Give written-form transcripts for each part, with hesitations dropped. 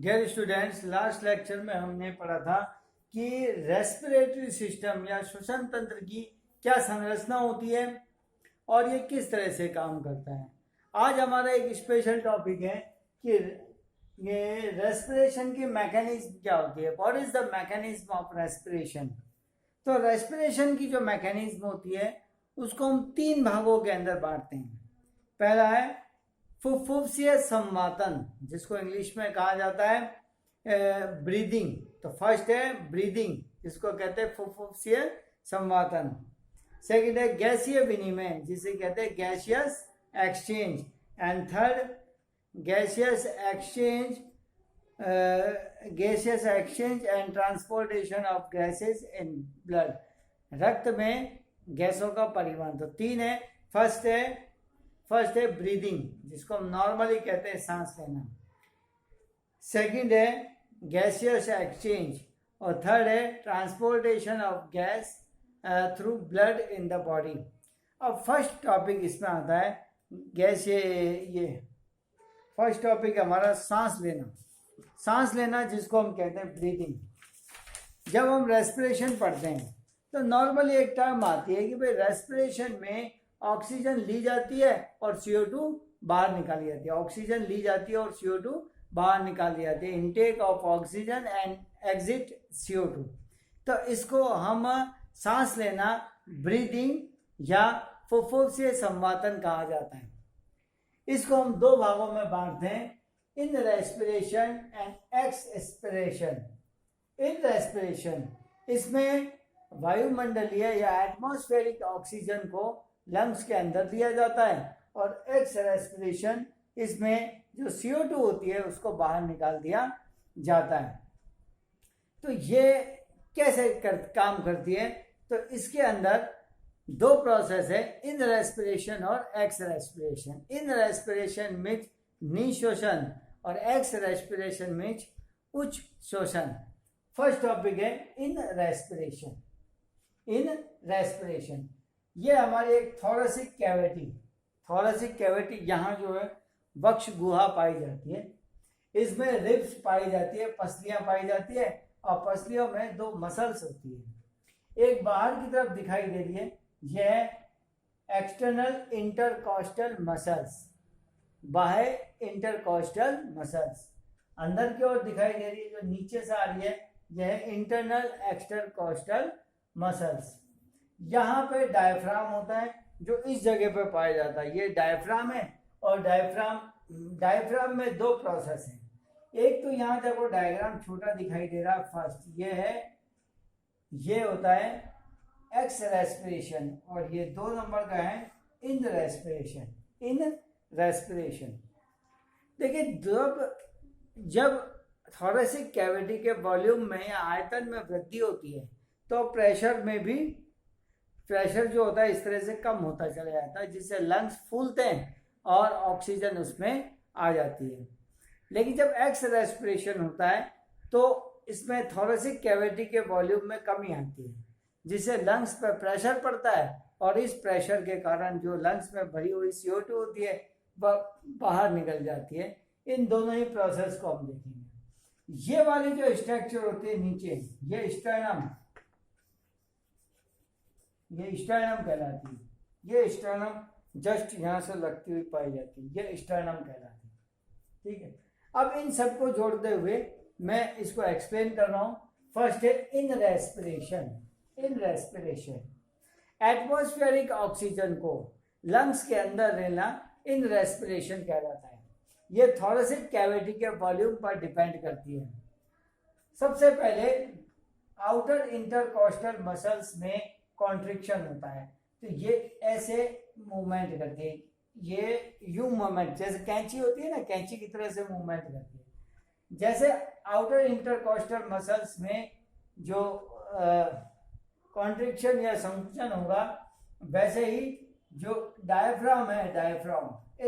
Dear students, last lecture में हमने पढ़ा था कि रेस्पिरेटरी सिस्टम या श्वसन तंत्र की क्या संरचना होती है और ये किस तरह से काम करता है। आज हमारा एक स्पेशल टॉपिक है कि ये रेस्पिरेशन की मैकेनिज्म क्या होती है। What is the mechanism of respiration. तो रेस्पिरेशन की जो मैकेनिज्म होती है उसको हम तीन भागों के अंदर बांटते हैं। पहला है फुफ्फुसीय संवातन, जिसको इंग्लिश में कहा जाता है ब्रीदिंग। तो फर्स्ट है ब्रीदिंग, जिसको कहते हैं फुफ्फुसीय संवातन। सेकंड है गैसीय विनिमय, जिसे कहते हैं gaseous exchange. And third gaseous exchange and transportation of gases in blood, रक्त में गैसों का परिवहन। तो तीन है। फर्स्ट है ब्रीदिंग, जिसको हम नॉर्मली कहते हैं सांस लेना। सेकंड है गैसियस एक्सचेंज और थर्ड है transportation of gas through blood in the body. अब फर्स्ट टॉपिक इसमें आता है ये फर्स्ट टॉपिक हमारा सांस लेना, जिसको हम कहते हैं ब्रीदिंग। जब हम रेस्पिरेशन पढ़ते हैं तो नॉर्मली एक टर्म आती है कि भाई रेस्पिरेशन में ऑक्सीजन ली जाती है और CO2 बाहर निकाली जाती है। ऑक्सीजन ली जाती है और CO2 बाहर निकाली जाती है। Intake of oxygen and exit CO2। तो इसको हम सांस लेना, ब्रीदिंग या फुफ्फुसीय संवातन कहा जाता है। इसको हम दो भागों में बांटते हैं, in respiration and expiration. In respiration, इसमें वायुमंडलीय या एटमॉस्फेरिक ऑक्सीजन को लंग्स के अंदर दिया जाता है और एक्स रेस्पिरेशन, इसमें जो CO2 होती है उसको बाहर निकाल दिया जाता है। तो ये कैसे काम करती है। तो इसके अंदर दो प्रोसेस है, इन रेस्पिरेशन और ex respiration. In respiration means निशोषण और एक्स रेस्पिरेशन मीन्स उच्च शोषण। फर्स्ट टॉपिक है इन रेस्पिरेशन। ये हमारी एक थोरेसिक कैविटी, यहाँ जो है वक्ष गुहा पाई जाती है। इसमें रिब्स पाई जाती है, पसलियां पाई जाती है और पसलियों में दो मसल्स होती है। एक बाहर की तरफ दिखाई दे रही है, यह एक्सटर्नल इंटरकॉस्टल मसल्स, बाह्य इंटरकॉस्टल मसल्स। अंदर की ओर दिखाई दे रही है जो नीचे से आ रही है, यह इंटरनल एक्सटरकॉस्टल मसल्स। यहाँ पे डायफ्राम होता है जो इस जगह पे पाया जाता है। ये डायफ्राम है और डायफ्राम में दो प्रोसेस हैं। एक तो यहाँ देखो डायग्राम छोटा दिखाई दे रहा है। फर्स्ट ये होता है एक्स रेस्पिरेशन और ये 2 नंबर का है इन रेस्पिरेशन। देखिए, जब थोरेसिक कैविटी के वॉल्यूम में या आयतन में वृद्धि होती है तो प्रेशर जो होता है इस तरह से कम होता चला जाता है, जिससे लंग्स फूलते हैं और ऑक्सीजन उसमें आ जाती है। लेकिन जब एक्स रेस्पिरेशन होता है तो इसमें थोरेसिक कैविटी के वॉल्यूम में कमी आती है, जिससे लंग्स पर प्रेशर पड़ता है और इस प्रेशर के कारण जो लंग्स में भरी हुई CO2 होती है वह बाहर निकल जाती है। इन दोनों ही प्रोसेस को हम देखेंगे। ये वाली जो स्ट्रक्चर होती है नीचे, ये स्टर्नम कहलाती है। ये स्टर्नम जस्ट यहाँ से लगती हुई पाई जाती है, ये स्टर्नम कहलाती है। ठीक है, अब इन सबको जोड़ते हुए मैं इसको एक्सप्लेन कर रहा हूँ। फर्स्ट है इन रेस्पिरेशन। एटमॉस्फेरिक ऑक्सीजन को लंग्स के अंदर लेना इन रेस्पिरेशन कहलाता है। ये थोरेसिक कैविटी के वॉल्यूम पर डिपेंड करती है। सबसे पहले आउटर इंटरकॉस्टल मसल्स में कॉन्ट्रिक्शन होता है, तो ये ऐसे मूवमेंट करते हैं। ये यू मूवमेंट, जैसे कैंची होती है ना, कैंची की तरह से मूवमेंट करती है। जैसे आउटर इंटरकॉस्टल मसल्स में जो कॉन्ट्रिक्शन या संकुचन होगा, वैसे ही जो डायफ्राम है,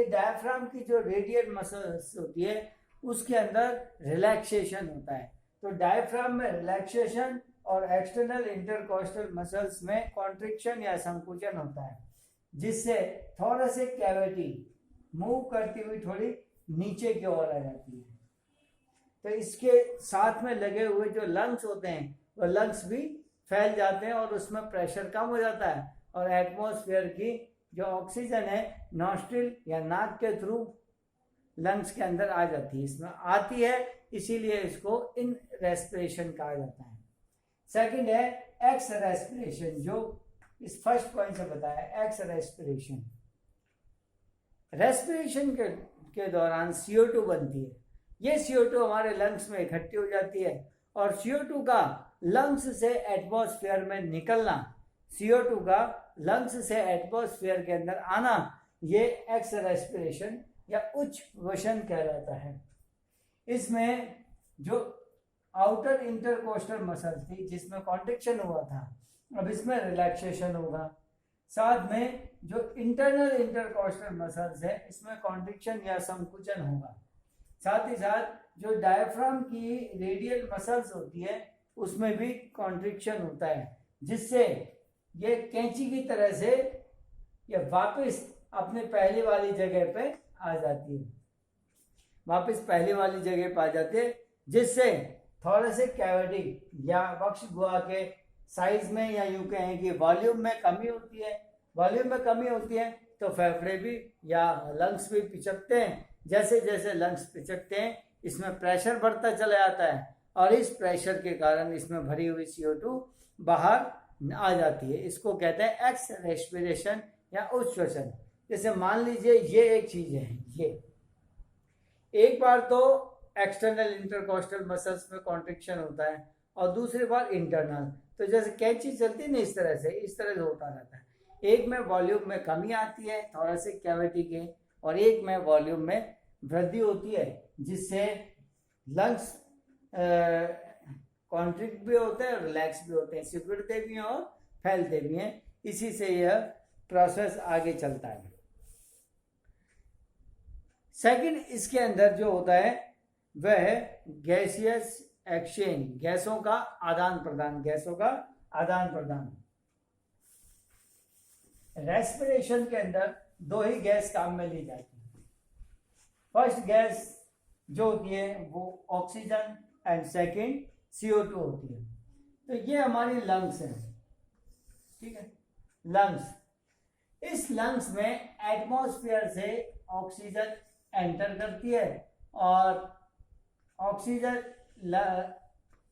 डायफ्राम की जो रेडियल मसल्स होती है उसके अंदर रिलैक्सेशन होता है। तो डायफ्राम में रिलैक्सेशन और एक्सटर्नल इंटरकॉस्टल मसल्स में कॉन्ट्रिक्शन या संकुचन होता है, जिससे थोरेसिक कैविटी मूव करती हुई थोड़ी नीचे की ओर आ जाती है। तो इसके साथ में लगे हुए जो लंग्स होते हैं वो लंग्स भी फैल जाते हैं और उसमें प्रेशर कम हो जाता है और एटमॉस्फेयर की जो ऑक्सीजन है नॉस्ट्रिल या नाक के थ्रू लंग्स के अंदर आ जाती है, इसमें आती है, इसीलिए इसको इन रेस्पिरेशन कहा जाता है। सेकंड है एक्स रेस्पिरेशन, जो इस फर्स्ट पॉइंट से बताया, एक्स रेस्पिरेशन। रेस्पिरेशन के दौरान CO2 बनती है, ये CO2 हमारे लंग्स में इकट्ठी हो जाती है और CO2 का लंग्स से एटमॉस्फेयर में निकलना, CO2 का लंग्स से एटमॉस्फेयर के अंदर आना, ये एक्स रेस्पिरेशन या उच्च वसन कहलाता है। इसमें जो आउटर इंटरकोस्टल मसल थी जिसमें कॉन्ट्रिक्शन हुआ था, अब इसमें रिलैक्सेशन होगा। साथ में जो इंटरनल इंटरकोस्टल मसल्स है इसमें कॉन्ट्रिक्शन या संकुचन होगा। साथ ही साथ जो डायफ्राम की रेडियल मसल्स होती है उसमें भी कॉन्ट्रिक्शन होता है, जिससे ये कैंची की तरह से ये वापस अपने पहले वाली जगह पे आ जाती है, वापस पहले वाली जगह पे आ जाती है, जिससे थोड़े से कैविटी या वक्ष गुहा के साइज में या यूं कहें कि वॉल्यूम में कमी होती है। वॉल्यूम में कमी होती है तो फेफड़े भी या लंग्स भी पिचकते हैं। जैसे जैसे लंग्स पिचकते हैं इसमें प्रेशर बढ़ता चला जाता है और इस प्रेशर के कारण इसमें भरी हुई CO2 बाहर आ जाती है। इसको कहते हैं एक्स रेस्पिरेशन या उच्च श्वसन। जैसे मान लीजिए ये एक चीज है, ये एक बार तो एक्सटर्नल इंटरकोस्टल मसल्स में कॉन्ट्रिक्शन होता है और दूसरी बार इंटरनल, तो जैसे कैंची चलती है ना इस तरह से होता रहता है। एक में वॉल्यूम में कमी आती है थोड़ा से कैविटी के, और एक में वॉल्यूम में वृद्धि होती है, जिससे लंग्स कॉन्ट्रिक्ट भी होते हैं, रिलैक्स भी होते हैं, सिकुड़ते भी हैं और फैलते भी हैं। इसी से यह प्रोसेस आगे चलता है। सेकंड इसके अंदर जो होता है वह है गैसियस एक्सचेंज, गैसों का आदान प्रदान, गैसों का आदान प्रदान। रेस्पिरेशन के अंदर दो ही गैस काम में ली जाती है। फर्स्ट गैस जो होती है वो ऑक्सीजन एंड सेकंड CO2 होती है। तो ये हमारी लंग्स है, ठीक है, लंग्स। इस लंग्स में एटमॉस्फेयर से ऑक्सीजन एंटर करती है और ऑक्सीजन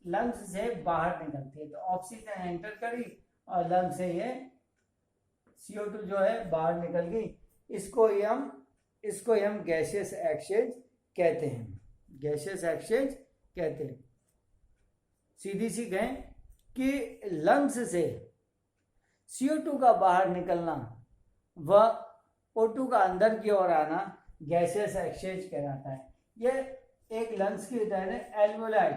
लंग्स से बाहर निकलती है। तो ऑक्सीजन एंटर करी और लंग्स से ये CO2 जो है बाहर निकल गई। इसको हम गैसियस एक्सचेंज कहते हैं, गैसियस एक्सचेंज कहते हैं। सीधी सी कहें कि लंग्स से CO2 का बाहर निकलना व O2 का अंदर की ओर आना गैसियस एक्सचेंज कहलाता है। यह एक लंग्स की तरह है एल्वोलाई,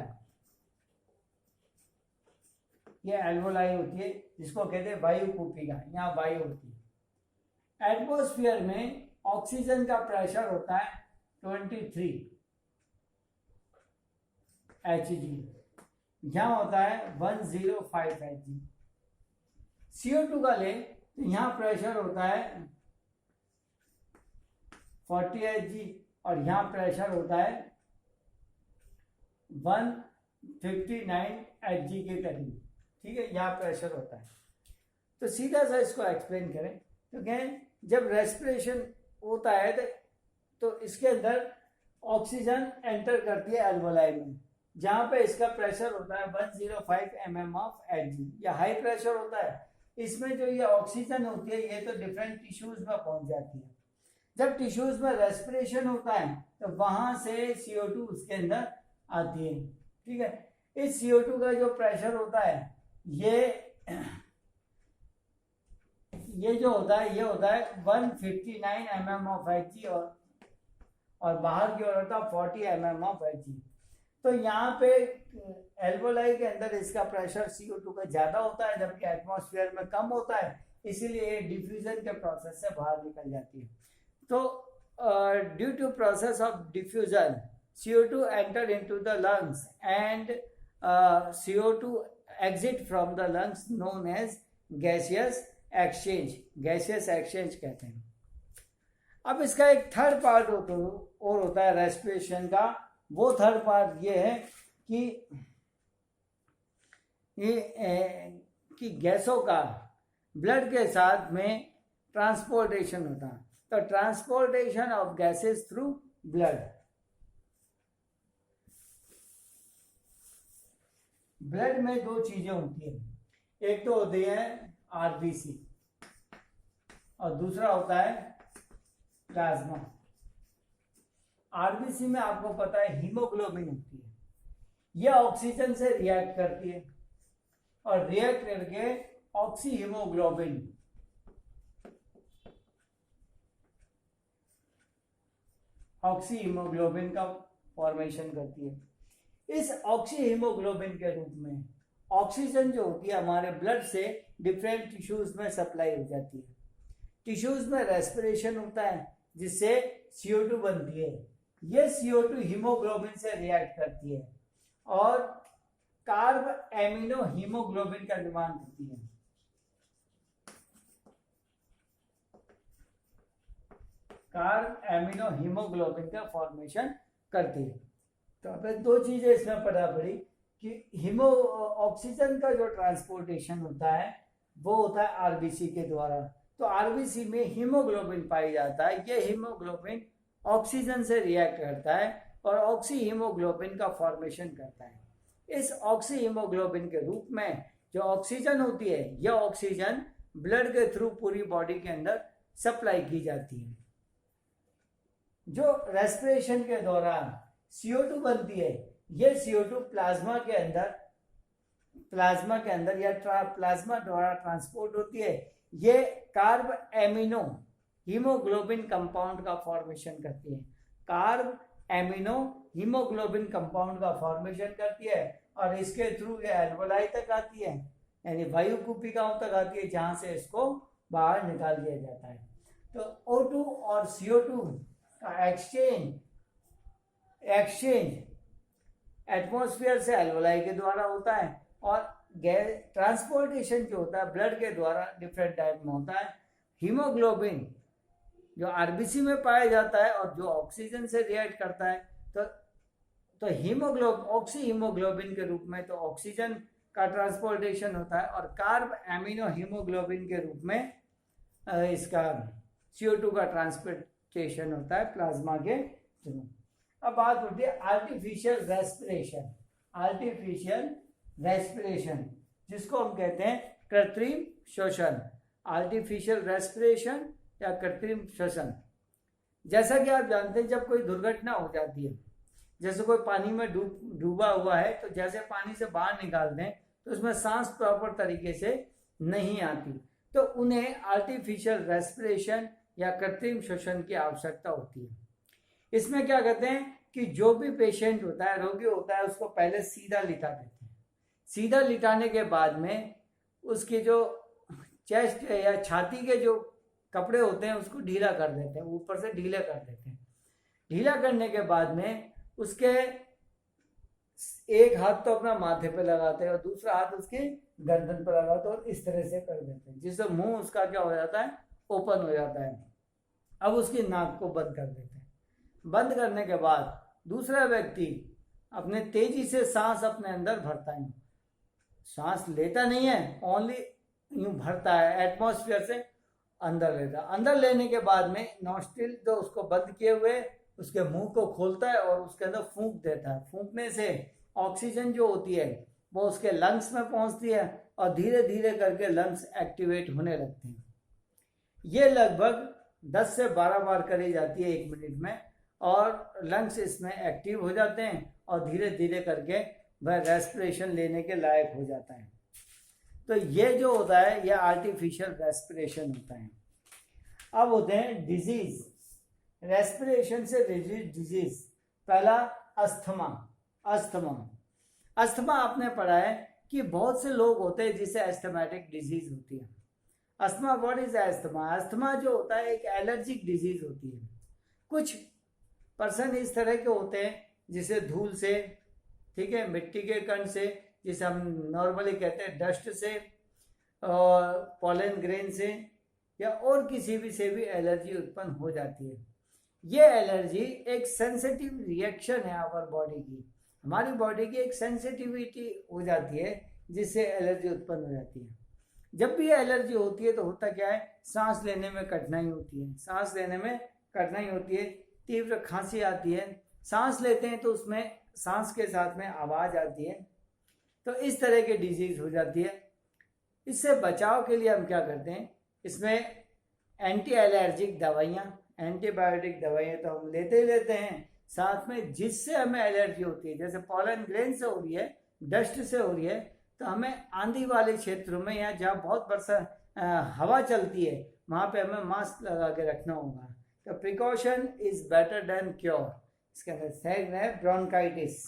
ये एल्वोलाई होती है जिसको कहते हैं वायु कूपिका, यहाँ वायु होती है। एटमॉस्फेयर में ऑक्सीजन का प्रेशर होता है 23 Hg, यहाँ होता है 105 Hg। CO2 का ले तो यहाँ प्रेशर होता है 40 Hg और यहाँ प्रेशर होता है 159 Hg के करीब, ठीक है, यहाँ प्रेशर होता है। तो सीधा सा इसको एक्सप्लेन करें तो कहें जब रेस्पिरेशन होता है तो इसके अंदर ऑक्सीजन एंटर करती है एल्वोलाई में, जहाँ पे इसका प्रेशर होता है 105 mm ऑफ Hg, या हाई प्रेशर होता है। इसमें जो ये ऑक्सीजन होती है ये तो डिफरेंट टिश्यूज में पहुंच जाती है। जब टिश्यूज में रेस्पिरेशन होता है तो वहां से CO2 उसके अंदर आती है, ठीक है। इस CO2 का जो प्रेशर होता है ये जो होता है ये होता है 159 mm ऑफ Hg और बाहर की ओर होता है 40 mm ऑफ Hg। तो यहाँ पे एल्वोलाई के अंदर इसका प्रेशर CO2 का ज्यादा होता है जबकि एटमॉस्फेयर में कम होता है, इसीलिए ये डिफ्यूजन के प्रोसेस से बाहर निकल जाती है। तो due to process of diffusion CO2 enter into the lungs and CO2 exit from the lungs known as gaseous exchange, gaseous exchange कहते हैं। अब इसका एक थर्ड पार्ट होता है रेस्पिरेशन का, वो थर्ड पार्ट ये है कि कि गैसों का ब्लड के साथ में ट्रांसपोर्टेशन होता है। तो transportation of gases through blood, blood में दो चीजें होती हैं, एक तो होती है आरबीसी और दूसरा होता है प्लाज्मा। आरबीसी में आपको पता है हीमोग्लोबिन होती है, यह ऑक्सीजन से रिएक्ट करती है और रिएक्ट करके ऑक्सी हीमोग्लोबिन का फॉर्मेशन करती है। इस ऑक्सी हीमोग्लोबिन के रूप में ऑक्सीजन जो होती है हमारे ब्लड से डिफरेंट टिश्यूज में सप्लाई हो जाती है। टिश्यूज में रेस्पिरेशन होता है जिससे CO2 बनती है। ये CO2 हीमोग्लोबिन से रिएक्ट करती है और कार्ब एमिनो हीमोग्लोबिन का निर्माण करती है। कार्ब एमिनो हीमोग्लोबिन का फॉर्मेशन करती है। तो अब दो चीजें इसमें पता पड़ी कि ऑक्सीजन का जो ट्रांसपोर्टेशन होता है वो होता है आरबीसी के द्वारा। तो आरबीसी में हीमोग्लोबिन पाई जाता है। ये हीमोग्लोबिन ऑक्सीजन से रिएक्ट करता है और ऑक्सी हीमोग्लोबिन का फॉर्मेशन करता है। इस ऑक्सी हीमोग्लोबिन के रूप में जो ऑक्सीजन होती है, यह ऑक्सीजन ब्लड के थ्रू पूरी बॉडी के अंदर सप्लाई की जाती है। जो रेस्पिरेशन के दौरान CO2 बनती है, यह CO2 प्लाज्मा के अंदर या प्लाज्मा द्वारा ट्रांसपोर्ट होती है। ये कार्ब एमिनो हीमोग्लोबिन कंपाउंड का फॉर्मेशन करती है। कार्ब एमिनो हीमोग्लोबिन कंपाउंड का फॉर्मेशन करती है और इसके थ्रू ये एल्वोलाई तक आती है, यानी वायु कूपिकाओं तक आती है, जहां से इसको बाहर निकाल दिया जाता है। तो O2 और CO2 का एक्सचेंज एटमॉस्फेयर से एल्वोलाई के द्वारा होता है और ट्रांसपोर्टेशन जो होता है ब्लड के द्वारा डिफरेंट टाइप में होता है। हीमोग्लोबिन जो आरबीसी में पाया जाता है और जो ऑक्सीजन से रिएक्ट करता है, तो ऑक्सी हीमोग्लोबिन के रूप में तो ऑक्सीजन का ट्रांसपोर्टेशन होता है और कार्ब एमिनो हीमोग्लोबिन के रूप में इसका CO2 का ट्रांसपोर्टेशन होता है प्लाज्मा के थ्रू। अब बात होती है आर्टिफिशियल रेस्पिरेशन, जिसको हम कहते हैं कृत्रिम श्वसन। आर्टिफिशियल रेस्पिरेशन या कृत्रिम श्वसन, जैसा कि आप जानते हैं जब कोई दुर्घटना हो जाती है, जैसे कोई पानी में डूबा हुआ है, तो जैसे पानी से बाहर निकाल दें तो उसमें सांस प्रॉपर तरीके से नहीं आती, तो उन्हें आर्टिफिशियल रेस्पिरेशन या कृत्रिम श्वसन की आवश्यकता होती है। इसमें क्या कहते हैं कि जो भी पेशेंट होता है, रोगी होता है, उसको पहले सीधा लिटा देते हैं। सीधा लिटाने के बाद में उसकी जो चेस्ट या छाती के जो कपड़े होते हैं उसको ढीला कर देते हैं, ऊपर से ढीले कर देते हैं। ढीला करने के बाद में उसके एक हाथ तो अपना माथे पे लगाते हैं और दूसरा हाथ उसके गर्दन पर लगाते हैं और इस तरह से कर देते हैं, जिससे मुंह उसका क्या हो जाता है, ओपन हो जाता है। अब उसकी नाक को बंद कर देते हैं। बंद करने के बाद दूसरा व्यक्ति अपने तेजी से सांस अपने अंदर भरता है। सांस लेता नहीं है, ओनली यूं भरता है, एटमॉस्फेयर से अंदर लेता है। अंदर लेने के बाद में नॉस्ट्रिल जो उसको बंद किए हुए उसके मुंह को खोलता है और उसके अंदर फूंक देता है। फूंकने से ऑक्सीजन जो होती है वो उसके लंग्स में पहुंचती है और धीरे धीरे करके लंग्स एक्टिवेट होने लगते हैं। ये लगभग 10 से 12 बार करी जाती है 1 मिनट में और लंग्स इसमें एक्टिव हो जाते हैं और धीरे धीरे करके वह रेस्पिरेशन लेने के लायक हो जाता है। तो ये जो होता है ये आर्टिफिशियल रेस्पिरेशन होता है। अब होते हैं डिजीज, रेस्पिरेशन से रिलेटेड डिजीज। पहला अस्थमा आपने पढ़ा है कि बहुत से लोग होते हैं जिसे एस्थमेटिक डिजीज होती है। Asthma, what is asthma? Asthma जो होता है एक एलर्जिक डिजीज होती है। कुछ पर्सन इस तरह के होते हैं जिसे धूल से, ठीक है, मिट्टी के कण से, जिसे हम नॉर्मली कहते हैं डस्ट से और पॉलन ग्रेन से या और किसी भी से भी एलर्जी उत्पन्न हो जाती है। ये एलर्जी एक सेंसिटिव रिएक्शन है आवर बॉडी की, हमारी बॉडी की एक सेंसिटिविटी हो जाती है जिससे एलर्जी उत्पन्न हो जाती है। जब भी एलर्जी होती है तो होता क्या है, सांस लेने में कठिनाई होती है, सांस लेने में कठिनाई होती है, तीव्र खांसी आती है, सांस लेते हैं तो उसमें सांस के साथ में आवाज आती है, तो इस तरह की डिजीज हो जाती है। इससे बचाव के लिए हम क्या करते हैं, इसमें एंटी एलर्जिक दवाइयाँ, एंटीबायोटिक दवाइयाँ तो हम लेते ही लेते हैं, साथ में जिससे हमें एलर्जी होती है, जैसे पॉलन ग्रेन से हो रही है, डस्ट से हो रही है, तो हमें आंधी वाले क्षेत्रों में या जहाँ बहुत बरसा हवा चलती है वहाँ पे हमें मास्क लगा के रखना होगा। तो precaution is better than cure. इसके अंदर सेकंड है ब्रोंकाइटिस,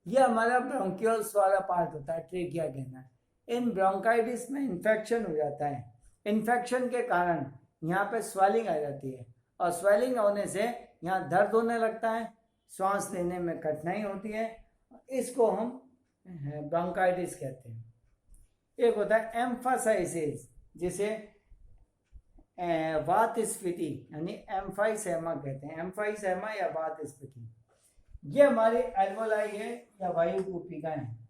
ये हमारा ब्रोंकियल्स वाला पार्ट होता है ट्रेकिया के अंदर। इन ब्रोंकाइटिस में इन्फेक्शन हो जाता है, इन्फेक्शन के कारण यहाँ पे स्वेलिंग आ जाती है, और स्वेलिंग होने से यहाँ दर्द होने लगता है, सांस लेने में कठिनाई होती है, इसको हम ब्रोंकाइटिस कहते हैं। एक होता है एम्फासाइसिस, जिसे वात स्फीति यानी एम्फाइसेमा कहते हैं, एम्फाइसेमा या वात स्फीति। ये हमारे एल्वोलाई है या वायु कूपिकाएं हैं,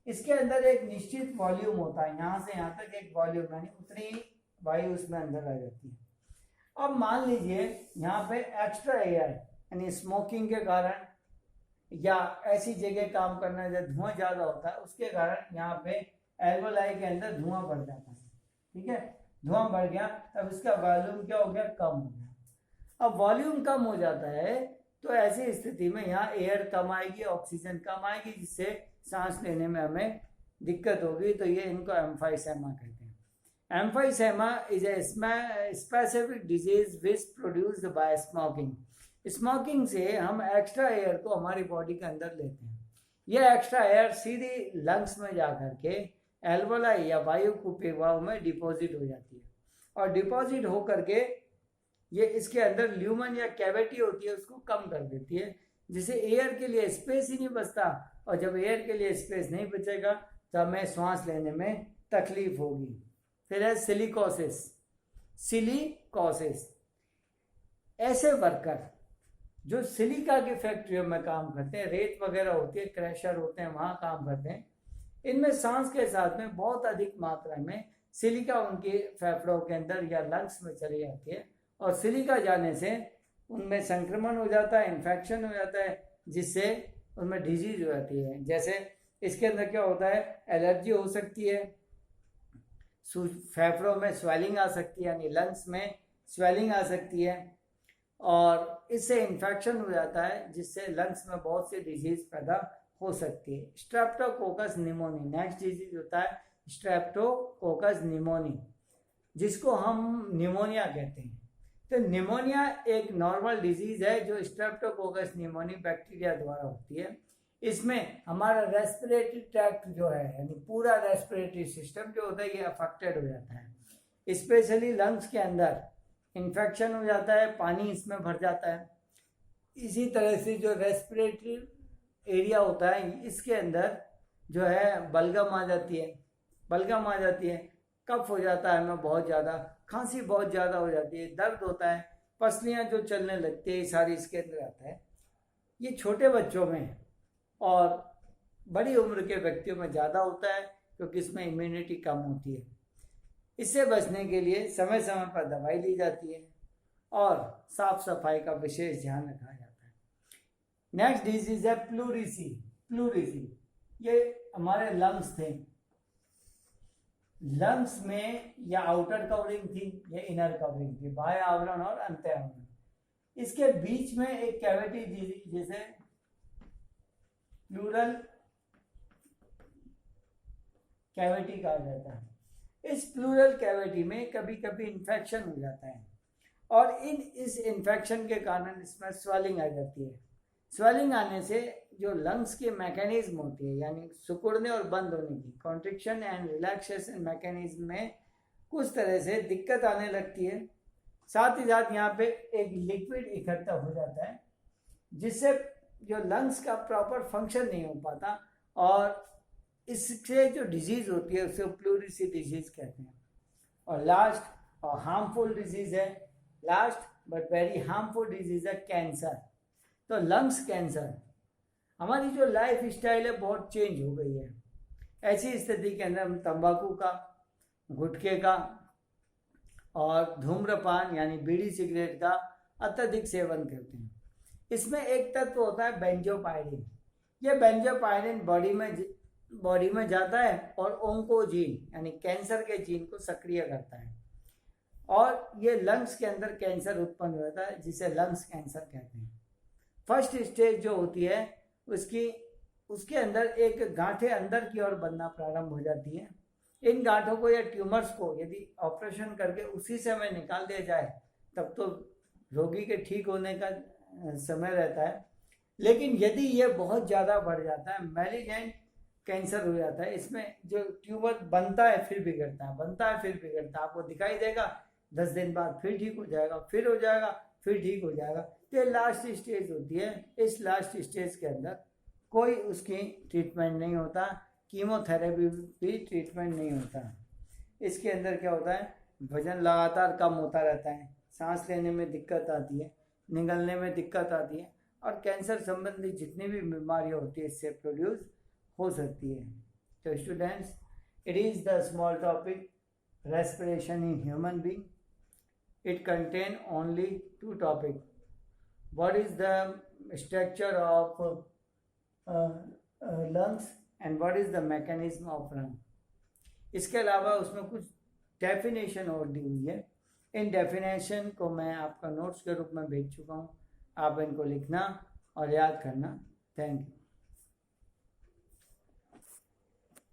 इसके अंदर एक निश्चित वॉल्यूम होता है, यहाँ से यहाँ तक एक वॉल्यूम, यानी उतनी वायु उसमें अंदर आ जाती है। अब मान लीजिए यहाँ पे एक्स्ट्रा एयर यानी स्मोकिंग के कारण या ऐसी जगह काम करना जब धुआं ज़्यादा होता है उसके कारण यहाँ पे एल्वोलाई के अंदर धुआं बढ़ जाता है, ठीक है, धुआं बढ़ गया, तब इसका वॉल्यूम क्या हो गया, कम हो गया। अब वॉल्यूम कम हो जाता है तो ऐसी स्थिति में यहाँ एयर कम आएगी, ऑक्सीजन कम आएगी, जिससे सांस लेने में हमें दिक्कत होगी, तो ये इनको एम्फाइसेमा कहते हैं। Emphysema is a specific disease which produced by smoking. Smoking से हम एक्स्ट्रा एयर को हमारी बॉडी के अंदर लेते हैं, यह एक्स्ट्रा एयर सीधी लंग्स में जा करके एल्वोलाई या वायु कूपिकाओं में डिपॉजिट हो जाती है, और डिपॉजिट हो करके ये इसके अंदर ल्यूमन या कैविटी होती है उसको कम कर देती है, जिससे एयर के लिए स्पेस ही नहीं बचता, और जब एयर के लिए स्पेस नहीं बचेगा तो हमें सांस लेने में तकलीफ होगी। फिर है सिलिकोसिस। सिलिकोसिस ऐसे वर्कर जो सिलिका की फैक्ट्रियों में काम करते हैं, रेत वगैरह होती है, क्रैशर होते हैं, वहाँ काम करते हैं, इनमें सांस के साथ में बहुत अधिक मात्रा में सिलिका उनके फेफड़ों के अंदर या लंग्स में चली जाती है, और सिलिका जाने से उनमें संक्रमण हो जाता है, इन्फेक्शन हो जाता है, जिससे उनमें डिजीज हो जाती है। जैसे इसके अंदर क्या होता है, एलर्जी हो सकती है, फेफड़ों में स्वेलिंग आ सकती है, यानी लंग्स में स्वेलिंग आ सकती है, और इससे इन्फेक्शन हो जाता है, जिससे लंग्स में बहुत सी डिजीज पैदा हो सकती है। स्ट्रेप्टोकोकस निमोनी नेक्स्ट डिजीज होता है, स्ट्रेप्टोकोकस निमोनी, जिसको हम निमोनिया कहते हैं। तो निमोनिया एक नॉर्मल डिजीज है जो स्ट्रेप्टोकोकस निमोनी बैक्टीरिया द्वारा होती है। इसमें हमारा रेस्पिरेटरी ट्रैक्ट जो है, यानी पूरा रेस्पिरेटरी सिस्टम जो होता है, ये अफेक्टेड हो जाता है, स्पेशली लंग्स के अंदर इन्फेक्शन हो जाता है, पानी इसमें भर जाता है। इसी तरह से जो रेस्पिरेटरी एरिया होता है इसके अंदर जो है बलगम आ जाती है, बलगम आ जाती है, कफ हो जाता है हमें बहुत ज़्यादा, खांसी बहुत ज़्यादा हो जाती है, दर्द होता है, पसलियाँ जो चलने लगती है, सारी इसके अंदर आता है। ये छोटे बच्चों में और बड़ी उम्र के व्यक्तियों में ज़्यादा होता है, क्योंकि इसमें इम्यूनिटी कम होती है। इससे बचने के लिए समय समय पर दवाई ली जाती है और साफ सफाई का विशेष ध्यान रखा जाता है। नेक्स्ट डिजीज है प्लूरिसी। प्लूरिसी ये हमारे लंग्स थे, लंग्स में या आउटर कवरिंग थी या इनर कवरिंग थी, बाह्य आवरण और अंतः आवरण। इसके बीच में एक कैविटी जिसे प्लूरल कैविटी कहा जाता है। इस प्लूरल कैविटी में कभी कभी इन्फेक्शन हो जाता है, और इस इन्फेक्शन के कारण इसमें स्वेलिंग आ जाती है। स्वेलिंग आने से जो लंग्स के मैकेनिज्म होती है, यानी सिकुड़ने और बंद होने की, कॉन्ट्रिक्शन एंड रिलैक्सेशन मैकेनिज्म में कुछ तरह से दिक्कत आने लगती है। साथ ही साथ यहाँ पे एक लिक्विड इकट्ठा हो जाता है, जिससे जो लंग्स का प्रॉपर फंक्शन नहीं हो पाता, और इससे जो डिजीज होती है उसे प्लूरिसी डिजीज कहते हैं। और लास्ट और हार्मफुल डिजीज है, last but very harmful disease है कैंसर। तो लंग्स कैंसर, हमारी जो लाइफ स्टाइल है बहुत चेंज हो गई है। ऐसी स्थिति के अंदर हम तंबाकू का, गुटखे का और धूम्रपान यानी बीड़ी सिगरेट का अत्यधिक सेवन करते हैं। इसमें एक तत्व होता है बेंजोपायरिन। ये बेंजोपायरिन बॉडी में जाता है और ओंकोजीन यानी कैंसर के जीन को सक्रिय करता है और ये लंग्स के अंदर कैंसर उत्पन्न होता है, जिसे लंग्स कैंसर कहते हैं। फर्स्ट स्टेज जो होती है उसके अंदर एक गांठें अंदर की ओर बनना प्रारंभ हो जाती है। इन गांठों को या ट्यूमर्स को यदि ऑपरेशन करके उसी समय निकाल दिया जाए तब तो रोगी के ठीक होने का समय रहता है, लेकिन यदि ये बहुत ज़्यादा बढ़ जाता है, मैलिग्नेंट कैंसर हो जाता है, इसमें जो ट्यूमर बनता है फिर बिगड़ता है, बनता है फिर बिगड़ता है, आपको दिखाई देगा 10 दिन बाद फिर ठीक हो जाएगा, फिर हो जाएगा, फिर ठीक हो जाएगा। ये लास्ट स्टेज होती है। इस लास्ट स्टेज के अंदर कोई उसकी ट्रीटमेंट नहीं होता, कीमोथेरेपी भी ट्रीटमेंट नहीं होता। इसके अंदर क्या होता है, वजन लगातार कम होता रहता है, सांस लेने में दिक्कत आती है, निगलने में दिक्कत आती है और कैंसर संबंधी जितनी भी बीमारियाँ होती है इससे प्रोड्यूस हो सकती है। तो students, it is the small topic respiration in human being. It contain only 2 topics. What is the structure of lungs and what is the mechanism of lung. इसके अलावा उसमें कुछ डेफिनेशन और दी हुई है। इन डेफिनेशन को मैं आपका नोट्स के रूप में भेज चुका हूँ, आप इनको लिखना और याद करना। Thank you.